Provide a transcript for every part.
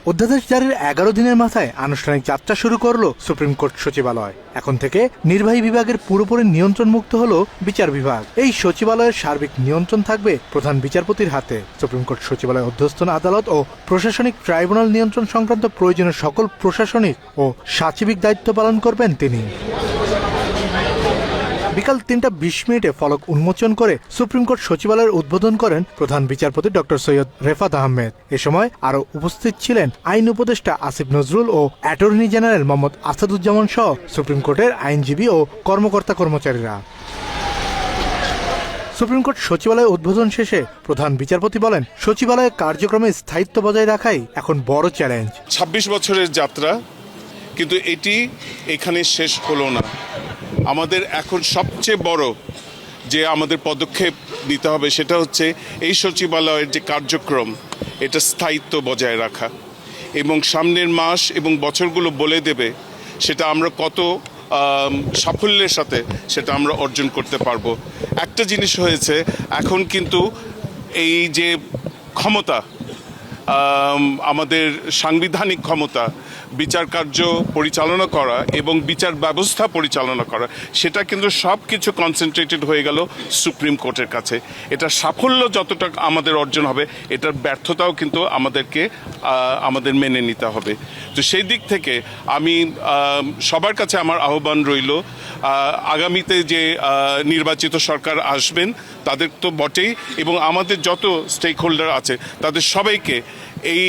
অধ্যাদেশ জারির 11 দিনের মাথায় আনুষ্ঠানিক যাত্রা শুরু করল সুপ্রিম কোর্ট সচিবালয়। এখন থেকে নির্বাহী বিভাগের পুরোপুরি নিয়ন্ত্রণ মুক্ত হল বিচার বিভাগ। এই সচিবালয়ের সার্বিক নিয়ন্ত্রণ থাকবে প্রধান বিচারপতির হাতে। সুপ্রিম কোর্ট সচিবালয় অধ্যস্থন আদালত ও প্রশাসনিক ট্রাইব্যুনাল নিয়ন্ত্রণ সংক্রান্ত প্রয়োজনীয় সকল প্রশাসনিক ও সাচিবিক দায়িত্ব পালন করবেন তিনি। বিকাল 3:20 ফলক উন্মোচন করে সুপ্রিম কোর্ট সচিবালয়ের উদ্বোধন করেন প্রধান বিচারপতি ডক্টর সৈয়দ রেফাত আহমেদ। এ সময় আরও উপস্থিত ছিলেন আইন উপদেষ্টা আসিফ নজরুল ও অ্যাটর্নি জেনারেল মোহাম্মদ আসাদুজ্জামান সহ সুপ্রিম কোর্টের আইনজীবী ও কর্মকর্তা কর্মচারীরা। সুপ্রিম কোর্ট সচিবালয় উদ্বোধন শেষে প্রধান বিচারপতি বলেন, সচিবালয়ের কার্যক্রমে স্থায়িত্ব বজায় রাখাই এখন বড় চ্যালেঞ্জ। 26 বছরের যাত্রা, কিন্তু এটি এখানে শেষ হলো না। আমাদের এখন সবচেয়ে বড় যে আমাদের পদক্ষেপ নিতে হবে সেটা হচ্ছে এই সচিবালয়ের যে কার্যক্রম, এটা স্থায়িত্ব বজায় রাখা, এবং সামনের মাস এবং বছরগুলো বলে দেবে সেটা আমরা কত সাফল্যের সাথে সেটা আমরা অর্জন করতে পারবো। একটা জিনিস হয়েছে, এখন কিন্তু এই যে ক্ষমতা, আমাদের সাংবিধানিক ক্ষমতা, বিচার কার্য পরিচালনা করা এবং বিচার ব্যবস্থা পরিচালনা করা, সেটা কিন্তু সব কিছু কনসেন্ট্রেটেড হয়ে গেল সুপ্রিম কোর্টের কাছে। এটা সাফল্য যতটা আমাদের অর্জন হবে, এটার ব্যর্থতাও কিন্তু আমাদের মেনে নিতে হবে। তো সেই দিক থেকে আমি সবার কাছে আমার আহ্বান রইল, আগামীতে যে নির্বাচিত সরকার আসবেন তাদের তো বটেই, এবং আমাদের যত স্টেক হোল্ডার আছে তাদের সবাইকে এই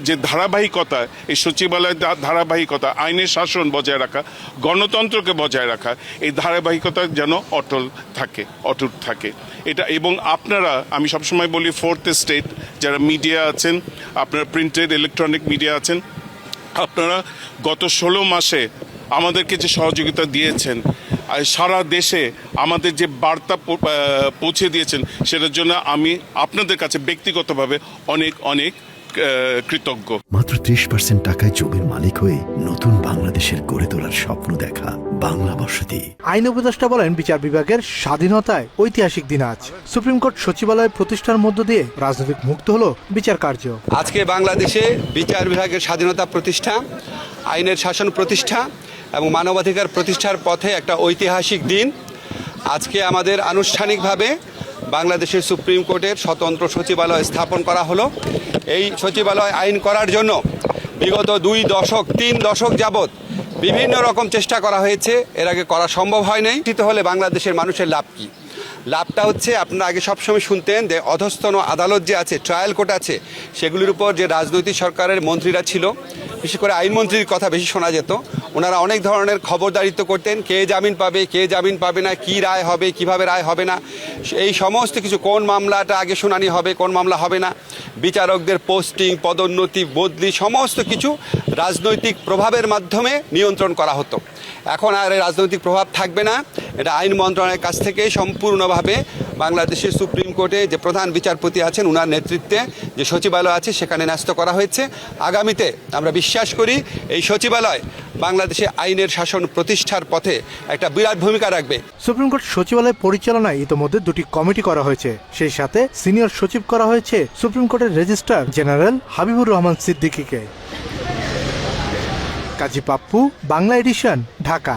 যে ধারাবাহিকতা, এই সচিবালয়ের ধারাবাহিকতা, আইনের শাসন বজায় রাখা, গণতন্ত্রকে বজায় রাখা, এই ধারাবাহিকতা যেন অটুট থাকে এটা। এবং আপনারা, আমি সবসময় বলি, ফোর্থ স্টেট যারা মিডিয়া আছেন, আপনারা প্রিন্টেড ইলেকট্রনিক মিডিয়া আছেন, আপনারা গত 16 মাসে আমাদেরকে যে সহযোগিতা দিয়েছেন, সারা দেশে আমাদের যে বার্তা পৌঁছে দিয়েছেন, সেটার জন্য আমি আপনাদের কাছে ব্যক্তিগতভাবে অনেক অনেক কৃতজ্ঞ। মাত্র 30% টাকায় জমির মালিক হয়ে নতুন বাংলাদেশের গড়ে তোলার স্বপ্ন দেখা বাংলা বসতি। আইন উপদেষ্টা বলেন, বিচার বিভাগের স্বাধীনতায় ঐতিহাসিক দিন আজ। সুপ্রিম কোর্ট সচিবালয় প্রতিষ্ঠার মধ্য দিয়ে রাজনৈতিক মুক্ত হলো বিচার কার্য। আজকে বাংলাদেশে বিচার বিভাগের স্বাধীনতা প্রতিষ্ঠা, আইনের শাসন প্রতিষ্ঠা এবং মানবাধিকার প্রতিষ্ঠার পথে একটা ঐতিহাসিক দিন। আজকে আমাদের আনুষ্ঠানিকভাবে বাংলাদেশের সুপ্রিম কোর্টের স্বতন্ত্র সচিবালয় স্থাপন করা হলো। এই সচিবালয় আইন করার জন্য বিগত 3 দশক যাবৎ বিভিন্ন রকম চেষ্টা করা হয়েছে, এর আগে করা সম্ভব হয় নাই। হলে বাংলাদেশের মানুষের লাভ কি? লাভটা হচ্ছে, আপনারা আগে সবসময় শুনতেন যে অধস্তন আদালত যে আছে, ট্রায়াল কোর্ট আছে, সেগুলির উপর যে রাজনৈতিক সরকারের মন্ত্রীরা ছিল, বিশেষ করে আইনমন্ত্রীর কথা বেশি শোনা যেত। ওনারা অনেক ধরনের খবরদারিত্ব করতেন, কে জামিন পাবে, কে জামিন পাবে না, কি রায় হবে, কিভাবে রায় হবে না, এই সমস্ত কিছু, কোন মামলাটা আগে শুনানি হবে, কোন মামলা হবে না, বিচারকদের পোস্টিং, পদোন্নতি, বদলি, সমস্ত কিছু রাজনৈতিক প্রভাবের মাধ্যমে নিয়ন্ত্রণ করা হতো। এখন আর রাজনৈতিক প্রভাব থাকবে না। এটা আইন মন্ত্রণালয়ের কাছ থেকে সম্পূর্ণভাবে বাংলাদেশের সুপ্রিম কোর্টে যে প্রধান বিচারপতি আছেন, ওনার নেতৃত্বে যে সচিবালয় আছে সেখানে ন্যস্ত করা হয়েছে। আগামীতে আমরা বিশ্বাস করি এই সচিবালয় বাংলাদেশে আইনের শাসন প্রতিষ্ঠার পথে একটা বিরাট ভূমিকা রাখবে। সুপ্রিম কোর্ট সচিবালয় পরিচালনায় ইতোমধ্যে 2টি কমিটি করা হয়েছে। সেই সাথে সিনিয়র সচিব করা হয়েছে সুপ্রিম কোর্টের রেজিস্ট্রার জেনারেল হাবিবুর রহমান সিদ্দিকীকে। কাজী পাপ্পু, বাংলা এডিশন, ঢাকা।